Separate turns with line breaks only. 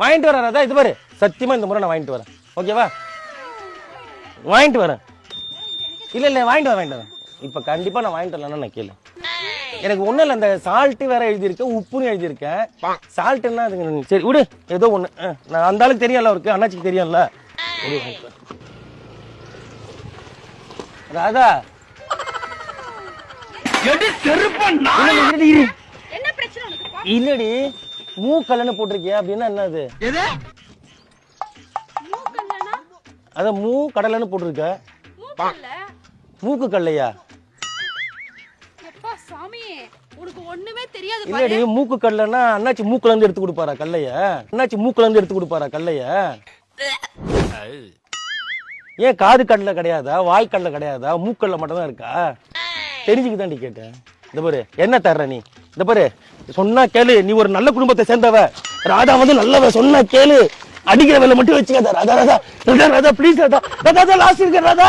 வாங்கிட்டு வரேன் ராதா. இது பாரு, சத்தியமா இந்த முறை நான் வாங்கிட்டு வரேன். ஓகேவா? வாங்கிட்டு வரேன். இல்ல வாங்கிட்டு வரேன். இப்ப கண்டிப்பா நான் வாங்கிட்டு வரலன்னா நான் கேளு. எனக்கு ஒண்ணும் இல்ல, இந்த சால்ட் வேற எழுதியிருக்கேன், உப்புன்னு எழுதியிருக்கேன். சால்ட்னா அதுங்க சரி விடு, ஏதோ ஒண்ணு. நான் அந்த ஆளுக்கு தெரியல, அவருக்கு அண்ணாச்சிக்கு தெரியும்ல. ராதா இல்லடி, மூக்கல்லன்னு போட்டிருக்கியா அப்படின்னா என்னது? அத மூ கடலன்னு போட்டிருக்க. மூக்கு கல்லையா? இல்லடி, மூக்கு கடலைன்னா அண்ணாச்சி மூக்குல இருந்து எடுத்து கொடுப்பாரா கல்லைய? அண்ணாச்சி மூக்குல இருந்து எடுத்து கொடுப்பாரா கல்லைய? ஏன் காது கடலை கிடையாதா, வாய் கடலை கிடையாதா, மூக்கல்ல மட்டும் தான் இருக்கா? தெரிஞ்சுக்கிதாண்டி கேட்டேன். இந்த பாரு, என்ன தர்ற நீ? இந்த பாரு, சொன்னா கேளு, நீ ஒரு நல்ல குடும்பத்தை சேர்ந்தவ. ராதா வந்து நல்லவ, சொன்னா கேளு. அடிக்கிற வேலை மட்டும் வச்சுக்காத ராதா. ராதா ராதா ராதா ப்ளீஸ் ராதா. ராதா லாஸ்ட் இருக்க ராதா.